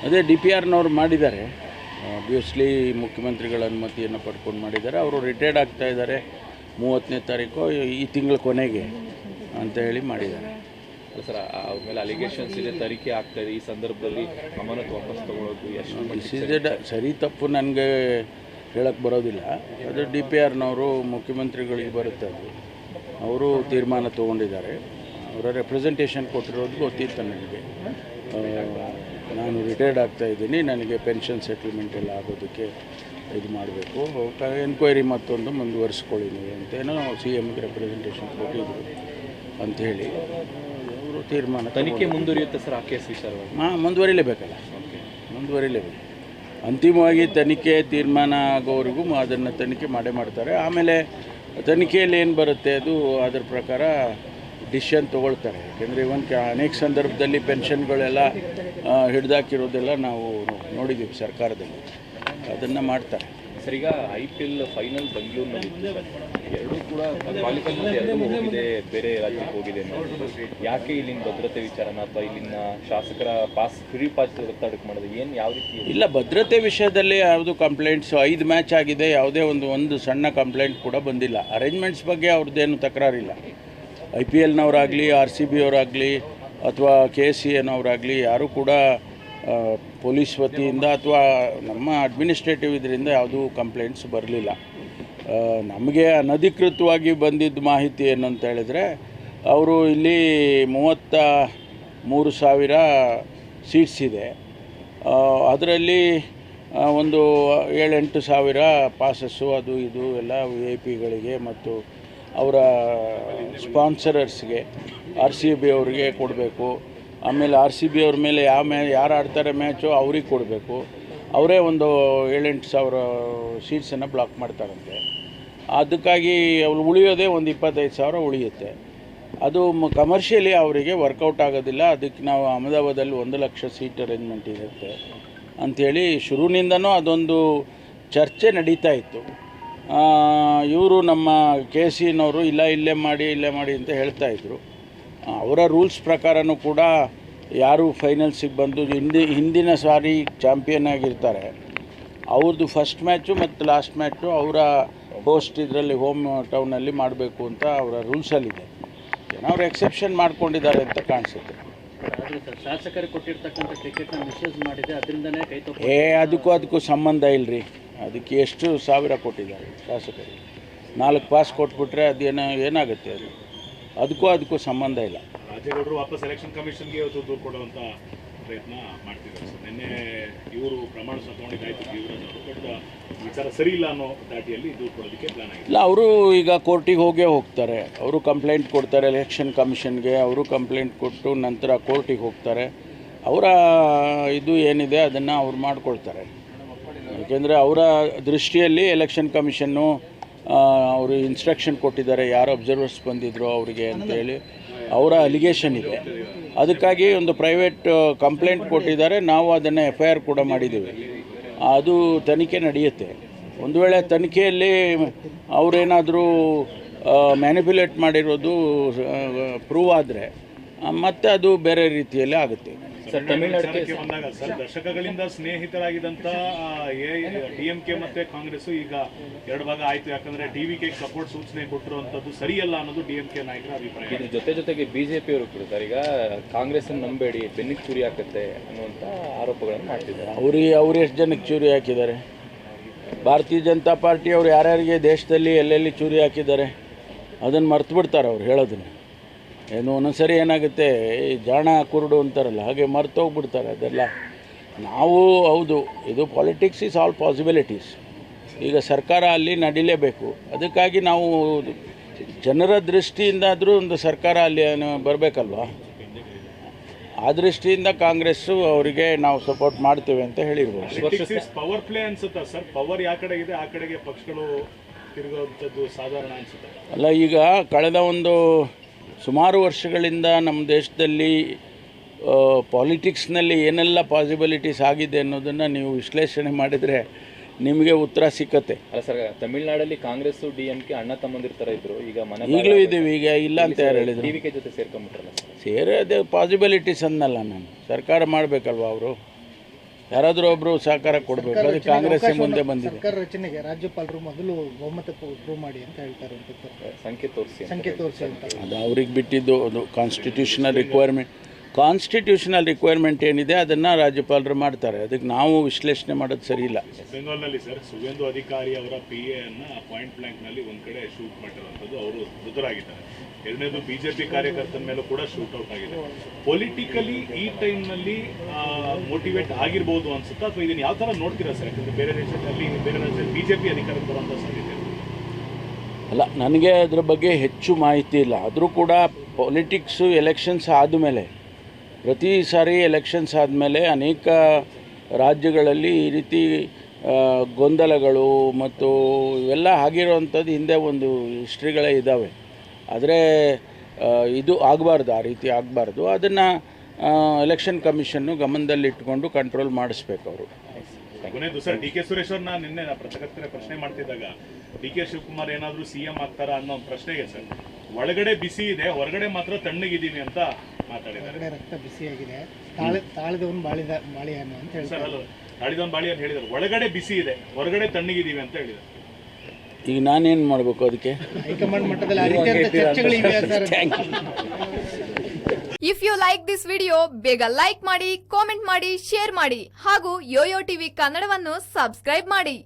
ಅದೇ DPRನವ್ರು ಮಾಡಿದ್ದಾರೆ, ಆಬ್ವಿಯಸ್ಲಿ ಮುಖ್ಯಮಂತ್ರಿಗಳ ಅನುಮತಿಯನ್ನು ಪಡ್ಕೊಂಡು ಮಾಡಿದ್ದಾರೆ. ಅವರು ರಿಟೈರ್ಡ್ ಆಗ್ತಾ ಇದ್ದಾರೆ 30ನೇ ತಾರೀಕು ಈ ತಿಂಗಳ ಕೊನೆಗೆ ಅಂತ ಹೇಳಿ ಮಾಡಿದ್ದಾರೆ. ಸರ್ ಅವ್ರ ಮೇಲೆ ಅಲಿಗೇಷನ್ಸ್ ಇದೆ, ತನಿಖೆ ಆಗ್ತಾ ಇದೆ. ಈ ಸಂದರ್ಭದಲ್ಲಿ ಅಮಾನತು ವಾಪಸ್ ತಗೊಳ್ಳೋದು ಎಷ್ಟು ಸರಿ ತಪ್ಪು ನನಗೆ ಹೇಳಕ್ಕೆ ಬರೋದಿಲ್ಲ. ಅದು DPRನವರು ಮುಖ್ಯಮಂತ್ರಿಗಳಿಗೆ ಬರುತ್ತೆ, ಅದು ಅವರು ತೀರ್ಮಾನ ತೊಗೊಂಡಿದ್ದಾರೆ. ಅವರ ರೆಪ್ರೆಸೆಂಟೇಷನ್ ಕೊಟ್ಟಿರೋದು ಗೊತ್ತಿತ್ತು ನನಗೆ. ನಾನು ರಿಟೈರ್ಡ್ ಆಗ್ತಾಯಿದ್ದೀನಿ, ನನಗೆ ಪೆನ್ಷನ್ ಸೆಟಲ್ಮೆಂಟ್ ಎಲ್ಲ ಆಗೋದಕ್ಕೆ ಇದು ಮಾಡಬೇಕು, ಎನ್ಕ್ವೈರಿ ಮತ್ತೊಂದು ಮುಂದುವರಿಸ್ಕೊಳ್ಳಿ ನೀವು ಅಂತೇನೋ CMಗೆ ರೆಪ್ರೆಸೆಂಟೇಷನ್ ಕೊಟ್ಟಿದ್ರು ಅಂಥೇಳಿ ಅವರು ತೀರ್ಮಾನ. ತನಿಖೆ ಮುಂದುವರಿಯುತ್ತೆ ಸರ್ ಆ ಕೇಸ್ ವಿಚಾರವಾಗಿ? ಮುಂದುವರಿಲೇಬೇಕಲ್ಲ, ಮುಂದುವರಿಲೇಬೇಕು. ಅಂತಿಮವಾಗಿ ತನಿಖೆ ತೀರ್ಮಾನ ಆಗೋವರೆಗೂ ಅದನ್ನು ತನಿಖೆ ಮಾಡೇ ಮಾಡ್ತಾರೆ. ಆಮೇಲೆ ತನಿಖೆಯಲ್ಲಿ ಏನು ಬರುತ್ತೆ ಅದು ಅದರ ಪ್ರಕಾರ ಡಿಸಿಷನ್ ತೊಗೊಳ್ತಾರೆ. ಯಾಕೆಂದರೆ ಅನೇಕ ಸಂದರ್ಭದಲ್ಲಿ ಪೆನ್ಷನ್ಗಳೆಲ್ಲ ಹಿಡ್ದಾಕಿರೋದೆಲ್ಲ ನಾವು ನೋಡಿದ್ದೀವಿ ಸರ್ಕಾರದಲ್ಲಿ, ಅದನ್ನು ಮಾಡ್ತಾರೆ. ಸರ್ ಈಗ IPL ಫೈನಲ್ ಬೆಂಗಳೂರಿನಲ್ಲಿ ಎರಡೂ ಕೂಡ ಕ್ವಾಲಿಫೈನಲ್ಲಿ ಎರಡೂ ಹೋಗಿದೆ, ಬೇರೆ ರಾಜ್ಯಕ್ಕೆ ಹೋಗಿದೆ. ಯಾಕೆ ಇಲ್ಲಿನ ಭದ್ರತೆ ವಿಚಾರನ ಅಥವಾ ಇಲ್ಲಿನ ಶಾಸಕರ ಫ್ರೀ ಪಾಸ್ ಒತ್ತಡಕ್ಕೆ ಮಾಡೋದು ಏನು, ಯಾವ ರೀತಿ? ಇಲ್ಲ, ಭದ್ರತೆ ವಿಷಯದಲ್ಲಿ ಯಾವುದು ಕಂಪ್ಲೇಂಟ್ಸು 5 ಮ್ಯಾಚ್ ಆಗಿದೆ, ಯಾವುದೇ ಒಂದು ಸಣ್ಣ ಕಂಪ್ಲೇಂಟ್ ಕೂಡ ಬಂದಿಲ್ಲ. ಅರೇಂಜ್ಮೆಂಟ್ಸ್ ಬಗ್ಗೆ ಅವ್ರದ್ದೇನು ತಕರಾರಿಲ್ಲ. IPLನವರಾಗಲಿ RCB ಅವರಾಗಲಿ ಅಥವಾ KCAನವರಾಗಲಿ ಯಾರೂ ಕೂಡ ಪೊಲೀಸ್ ವತಿಯಿಂದ ಅಥವಾ ನಮ್ಮ ಅಡ್ಮಿನಿಸ್ಟ್ರೇಟಿವ್ ಇದರಿಂದ ಯಾವುದೂ ಕಂಪ್ಲೇಂಟ್ಸ್ ಬರಲಿಲ್ಲ. ನಮಗೆ ಅನಧಿಕೃತವಾಗಿ ಬಂದಿದ್ದ ಮಾಹಿತಿ ಏನು ಅಂತ ಹೇಳಿದರೆ, ಅವರು ಇಲ್ಲಿ 33,000 ಸೀಟ್ಸ್ ಇದೆ, ಅದರಲ್ಲಿ ಒಂದು 7-8 ಸಾವಿರ ಪಾಸಸ್ಸು ಅದು ಇದು ಎಲ್ಲ VIP-ಗಳಿಗೆ ಮತ್ತು ಅವರ ಸ್ಪಾನ್ಸರರ್ಸ್ಗೆ RCB ಅವ್ರಿಗೆ ಕೊಡಬೇಕು. ಆಮೇಲೆ RCB ಅವ್ರ ಮೇಲೆ ಯಾರು ಆಡ್ತಾರೆ ಮ್ಯಾಚು ಅವ್ರಿಗೆ ಕೊಡಬೇಕು. ಅವರೇ ಒಂದು 7-8 ಸಾವಿರ ಸೀಟ್ಸನ್ನು ಬ್ಲಾಕ್ ಮಾಡ್ತಾರಂತೆ. ಅದಕ್ಕಾಗಿ ಅವ್ರು ಉಳಿಯೋದೇ ಒಂದು 25 ಸಾವಿರ ಉಳಿಯುತ್ತೆ. ಅದು ಕಮರ್ಷಿಯಲಿ ಅವರಿಗೆ ವರ್ಕೌಟ್ ಆಗೋದಿಲ್ಲ. ಅದಕ್ಕೆ ನಾವು ಅಹಮದಾಬಾದಲ್ಲಿ 1 ಲಕ್ಷ ಸೀಟ್ ಅರೇಂಜ್ಮೆಂಟ್ ಇರುತ್ತೆ ಅಂಥೇಳಿ ಶುರುವಿನಿಂದನೂ ಅದೊಂದು ಚರ್ಚೆ ನಡೀತಾ ಇತ್ತು. ಇವರು ನಮ್ಮ KCನವರು ಇಲ್ಲೇ ಮಾಡಿ ಅಂತ ಹೇಳ್ತಾಯಿದ್ರು. ಅವರ ರೂಲ್ಸ್ ಪ್ರಕಾರನೂ ಕೂಡ ಯಾರು ಫೈನಲ್ಸಿಗೆ ಬಂದು ಹಿಂದಿನ ಸಾರಿ ಚಾಂಪಿಯನ್ ಆಗಿರ್ತಾರೆ ಅವ್ರದ್ದು ಫಸ್ಟ್ ಮ್ಯಾಚು ಮತ್ತು ಲಾಸ್ಟ್ ಮ್ಯಾಚು ಅವರ ಹೋಸ್ಟ್ ಇದರಲ್ಲಿ ಹೋಮ್ ಟೌನಲ್ಲಿ ಮಾಡಬೇಕು ಅಂತ ಅವರ ರೂಲ್ಸಲ್ಲಿದೆ. ಅವ್ರು ಎಕ್ಸೆಪ್ಷನ್ ಮಾಡ್ಕೊಂಡಿದ್ದಾರೆ ಅಂತ ಕಾಣಿಸುತ್ತೆ. ಶಾಸಕರಿಗೆ ಕೊಟ್ಟಿರ್ತಕ್ಕಂಥ ಟಿಕೆಟ್ನ ಮಿಸ್ಯೂಸ್ ಮಾಡಿದೆ, ಅದರಿಂದನೇ ಕೈ ಅದಕ್ಕೂ ಸಂಬಂಧ ಇಲ್ಲರಿ. ಅದಕ್ಕೆ ಎಷ್ಟು ಸಾವಿರ ಕೊಟ್ಟಿದ್ದಾರೆ ಶಾಸಕರಿಗೆ? 4 ಪಾಸ್ ಕೊಟ್ಬಿಟ್ರೆ ಏನಾಗುತ್ತೆ ಅದಕ್ಕೂ ಸಂಬಂಧ ಇಲ್ಲ. ರಾಜೇಗೌಡರು ವಾಪಸ್ ಎಲೆಕ್ಷನ್ ಕಮಿಷನ್ಗೆ ಇವತ್ತು ದೂರು ಕೊಡುವಂಥ ಪ್ರಯತ್ನ ಮಾಡ್ತಿದ್ದಾರೆ ಸರ್. ನಿನ್ನೆ ಇವರು ಪ್ರಮಾಣ ತಗೊಂಡಿದ್ದಾಯ್ತು ಬಟ್ ವಿಚಾರ ಸರಿ ಇಲ್ಲ ಅನ್ನೋ ದಾಟಿಯಲ್ಲಿ ದೂರು ಕೊಡೋದಕ್ಕೆ ಪ್ಲಾನ್ ಆಗಿದೆ. ಇಲ್ಲ, ಅವರು ಈಗ ಕೋರ್ಟಿಗೆ ಹೋಗ್ತಾರೆ. ಅವರು ಕಂಪ್ಲೇಂಟ್ ಕೊಡ್ತಾರೆ ಎಲೆಕ್ಷನ್ ಕಮಿಷನ್ಗೆ. ಅವರು ಕಂಪ್ಲೇಂಟ್ ಕೊಟ್ಟು ನಂತರ ಕೋರ್ಟಿಗೆ ಹೋಗ್ತಾರೆ. ಅವರ ಇದು ಏನಿದೆ ಅದನ್ನು ಅವ್ರು ಮಾಡ್ಕೊಳ್ತಾರೆ. ಯಾಕೆಂದರೆ ಅವರ ದೃಷ್ಟಿಯಲ್ಲಿ ಎಲೆಕ್ಷನ್ ಕಮಿಷನ್ನು ಅವರು ಇನ್ಸ್ಟ್ರಕ್ಷನ್ ಕೊಟ್ಟಿದ್ದಾರೆ, ಯಾರು ಅಬ್ಸರ್ವರ್ಸ್ ಬಂದಿದ್ರು ಅವರಿಗೆ ಅಂತೇಳಿ ಅವರ ಅಲಿಗೇಷನ್ ಇದೆ. ಅದಕ್ಕಾಗಿ ಒಂದು ಪ್ರೈವೇಟ್ ಕಂಪ್ಲೇಂಟ್ ಕೊಟ್ಟಿದ್ದಾರೆ. ನಾವು ಅದನ್ನು FIR ಕೂಡ ಮಾಡಿದ್ದೀವಿ. ಅದು ತನಿಖೆ ನಡೆಯುತ್ತೆ. ಒಂದು ವೇಳೆ ತನಿಖೆಯಲ್ಲಿ ಅವರೇನಾದರೂ ಮ್ಯಾನಿಪ್ಯುಲೇಟ್ ಮಾಡಿರೋದು ಪ್ರೂವ್ ಆದರೆ ಮತ್ತೆ ಅದು ಬೇರೆ ರೀತಿಯಲ್ಲಿ ಆಗುತ್ತೆ. ಸರ್, ತಮಿಳುನಾಡಿಗೆ ಬಂದಾಗ ಸರ್ ದಶಕಗಳಿಂದ ಸ್ನೇಹಿತರಾಗಿದ್ದಂಥ DMK ಮತ್ತು ಕಾಂಗ್ರೆಸ್ಸು ಈಗ 2 ಭಾಗ ಆಯಿತು. ಯಾಕಂದರೆ DVK ಸಪೋರ್ಟ್ ಸೂಚನೆ ಕೊಟ್ಟಿರುವಂಥದ್ದು ಸರಿಯಲ್ಲ ಅನ್ನೋದು DMK ನಾಯಕರ ಅಭಿಪ್ರಾಯ. ಇದ್ರ ಜೊತೆಗೆ BJP ಅವರು ಕೂಡ ಸರ್ ಈಗ ಕಾಂಗ್ರೆಸ್ಸನ್ನು ನಂಬೇಡಿ, ಬೆನ್ನಿಗೆ ಚೂರಿ ಹಾಕುತ್ತೆ ಅನ್ನುವಂಥ ಆರೋಪಗಳನ್ನು ಮಾಡ್ತಿದ್ದಾರೆ. ಅವ್ರು ಎಷ್ಟು ಜನಕ್ಕೆ ಚೂರಿ ಹಾಕಿದ್ದಾರೆ? ಭಾರತೀಯ ಜನತಾ ಪಾರ್ಟಿ ಅವರು ಯಾರ್ಯಾರಿಗೆ ದೇಶದಲ್ಲಿ ಎಲ್ಲೆಲ್ಲಿ ಚೂರಿ ಹಾಕಿದ್ದಾರೆ ಅದನ್ನು ಮರ್ತು ಬಿಡ್ತಾರೆ ಅವ್ರು ಹೇಳೋದನ್ನು. ಒಂದೊಂದ್ಸರಿ ಏನಾಗುತ್ತೆ, ಜಾಣ ಕುರುಡು ಅಂತಾರಲ್ಲ, ಹಾಗೆ ಮರ್ತೋಗ್ಬಿಡ್ತಾರೆ ಅದೆಲ್ಲ. ನಾವು ಹೌದು, ಇದು ಪಾಲಿಟಿಕ್ಸ್ ಈಸ್ ಆಲ್ ಪಾಸಿಬಿಲಿಟೀಸ್. ಈಗ ಸರ್ಕಾರ ಅಲ್ಲಿ ನಡೀಲೇಬೇಕು. ಅದಕ್ಕಾಗಿ ನಾವು ಜನರ ದೃಷ್ಟಿಯಿಂದಾದರೂ ಒಂದು ಸರ್ಕಾರ ಅಲ್ಲಿ ಬರಬೇಕಲ್ವ. ಆ ದೃಷ್ಟಿಯಿಂದ ಕಾಂಗ್ರೆಸ್ಸು ಅವರಿಗೆ ನಾವು ಸಪೋರ್ಟ್ ಮಾಡ್ತೇವೆ ಅಂತ ಹೇಳಿರ್ಬೋದು. ಪವರ್ ಪ್ಲೇ ಅನ್ಸುತ್ತಾ ಸರ್? ಪವರ್ ಯಾವ ಕಡೆ ಇದೆ ಆ ಕಡೆಗೆ ಪಕ್ಷಗಳು ತಿರುಗುವಂಥದ್ದು ಸಾಧಾರಣ ಅನ್ಸುತ್ತೆ ಅಲ್ಲ? ಈಗ ಕಳೆದ ಒಂದು ಸುಮಾರು ವರ್ಷಗಳಿಂದ ನಮ್ಮ ದೇಶದಲ್ಲಿ ಪಾಲಿಟಿಕ್ಸ್ನಲ್ಲಿ ಏನೆಲ್ಲ ಪಾಸಿಬಿಲಿಟೀಸ್ ಆಗಿದೆ ಅನ್ನೋದನ್ನು ನೀವು ವಿಶ್ಲೇಷಣೆ ಮಾಡಿದರೆ ನಿಮಗೆ ಉತ್ತರ ಸಿಕ್ಕತ್ತೆ. ಅಲ್ಲ ಸರ್, ತಮಿಳುನಾಡಲ್ಲಿ ಕಾಂಗ್ರೆಸ್ಸು DMK ಅಣ್ಣ ತಮ್ಮಂದಿರ ಥರ ಇದ್ದರು, ಈಗಲೂ ಇದ್ದೀವಿ. ಈಗ ಇಲ್ಲ ಅಂತ ಯಾರು ಹೇಳಿದ್ರು? DVK ಜೊತೆ ಸೇರ್ಕೊಂಡ್ಬಿಟ್ರಲ್ಲ. ಅದೇ ಪಾಸಿಬಿಲಿಟೀಸ್ ಅನ್ನಲ್ಲ ನಾನು. ಸರ್ಕಾರ ಮಾಡಬೇಕಲ್ವ ಅವರು. ಯಾರಾದರೂ ಒಬ್ಬರು ಸಹಕಾರ ಕೊಡಬೇಕು. ಅದು ಕಾಂಗ್ರೆಸ್ ಮುಂದೆ ಬಂದಿದೆ. ಸರ್ಕಾರ ರಚನೆಗೆ ರಾಜ್ಯಪಾಲರು ಮೊದಲು ಬಹುಮತ ಪ್ರೂವ್ ಮಾಡಿ ಅಂತ ಹೇಳ್ತಾರೆ ಅಂತ ಸಂಖ್ಯೆ ತೋರಿಸಿ ಸಂಖ್ಯೆ ತೋರಿಸಿ ಅಂತ. ಅದು ಅವ್ರಿಗೆ ಬಿಟ್ಟಿದ್ದು. ಅದು ಕಾನ್ಸ್ಟಿಟ್ಯೂಷನಲ್ ರಿಕ್ವೈರ್ಮೆಂಟ್ ಏನಿದೆ ಅದನ್ನು ರಾಜ್ಯಪಾಲರು ಮಾಡ್ತಾರೆ. ಅದಕ್ಕೆ ನಾವು ವಿಶ್ಲೇಷಣೆ ಮಾಡೋದು ಸರಿ ಇಲ್ಲ. ಬೆಂಗಾಲ್ನಲ್ಲಿ ಸರ್ ಸುವೇಂದು ಅಧಿಕಾರಿ ಅವರ PA ಅನ್ನ ಪಾಯಿಂಟ್ ಬ್ಲಾಂಕ್ನಲ್ಲಿ ಒಂದು ಕಡೆ ಶೂಟ್ ಮಾಡಿರುವಂಥದ್ದು, ಅವರು ಮೃತರಾಗಿದ್ದಾರೆ. ಎರಡನೇದು BJP ಕಾರ್ಯಕರ್ತನ ಮೇಲೂ ಕೂಡ ಶೂಟ್ಔಟ್ ಆಗಿದೆ. ಪೊಲಿಟಿಕಲಿ ಈ ಟೈಮ್ನಲ್ಲಿ ಮೋಟಿವೇಟ್ ಆಗಿರ್ಬೋದು ಅನ್ಸುತ್ತಾ, ಅಥವಾ ಇದನ್ನು ಯಾವ ಥರ ನೋಡ್ತೀರಾ ಸರ್? ಯಾಕಂದರೆ ಬೇರೆ ರಾಜ್ಯದಲ್ಲಿ BJP ಅಧಿಕಾರಕ್ಕೆ ಬರುವಂಥ ಸಾಧ್ಯತೆ ಅಲ್ಲ, ನನಗೆ ಅದ್ರ ಬಗ್ಗೆ ಹೆಚ್ಚು ಮಾಹಿತಿ ಇಲ್ಲ. ಆದರೂ ಕೂಡ ಪೊಲಿಟಿಕ್ಸು ಎಲೆಕ್ಷನ್ಸ್ ಆದಮೇಲೆ, ಪ್ರತಿ ಸಾರಿ ಎಲೆಕ್ಷನ್ಸ್ ಆದಮೇಲೆ ಅನೇಕ ರಾಜ್ಯಗಳಲ್ಲಿ ಈ ರೀತಿ ಗೊಂದಲಗಳು ಮತ್ತು ಇವೆಲ್ಲ ಆಗಿರೋವಂಥದ್ದು ಹಿಂದೆ ಒಂದು ಹಿಸ್ಟ್ರಿಗಳೇ ಇದ್ದಾವೆ. ಆದರೆ ಇದು ಆಗಬಾರ್ದು, ಆ ರೀತಿ ಆಗಬಾರ್ದು. ಅದನ್ನು ಎಲೆಕ್ಷನ್ ಕಮಿಷನ್ನು ಗಮನದಲ್ಲಿಟ್ಟುಕೊಂಡು ಕಂಟ್ರೋಲ್ ಮಾಡಿಸ್ಬೇಕು ಅವರು. ಕೊನೆಯದು ಸರ್, DK ಸುರೇಶ್ ಅವ್ರನ್ನ ನಿನ್ನೆ ಪತ್ರಕರ್ತರ ಪ್ರಶ್ನೆ ಮಾಡ್ತಿದ್ದಾಗ DK ಶಿವಕುಮಾರ್ ಏನಾದರೂ CM ಆಗ್ತಾರಾ ಅನ್ನೋ ಒಂದು ಪ್ರಶ್ನೆಗೆ ಸರ್, ಒಳಗಡೆ ಬಿಸಿ ಇದೆ, ಹೊರಗಡೆ ಮಾತ್ರ ತಣ್ಣಗಿದ್ದೀವಿ ಅಂತ ಮಾತಾಡಿದ್ದಾರೆ. ಹೊರಗಡೆ ರಕ್ತ ಬಿಸಿಯಾಗಿದೆ, ತಾಳಿದವನು ಬಾಳಿಹಣ್ಣು ಅಂತ ಸರ್ ಹೇಳ್ತಾರೆ. ಅಲ್ಲ, ತಾಳಿದವನ್ ಬಾಳಿ ಅಂತ ಹೇಳಿದ್ರು, ಒಳಗಡೆ ಬಿಸಿ ಇದೆ, ಹೊರಗಡೆ ತಣ್ಣಗಿದ್ದೀವಿ ಅಂತ ಹೇಳಿದ್ದಾರೆ. ಈಗ ನಾನೇನು ಮಾಡಬೇಕು ಅದಕ್ಕೆ? ಹೈಕಮಾಂಡ್ ಮಟ್ಟದಲ್ಲಿ ಆ ರೀತಿಯಾದ ಚರ್ಚೆಗಳಿವೆ sir. If you like this video ಬೇಗ ಲೈಕ್ ಮಾಡಿ, ಕಾಮೆಂಟ್ ಮಾಡಿ, ಶೇರ್ ಮಾಡಿ ಹಾಗೂ ಯೋಯೋ ಟಿವಿ ಕನ್ನಡವನ್ನು ಸಬ್ಸ್ಕ್ರೈಬ್ ಮಾಡಿ.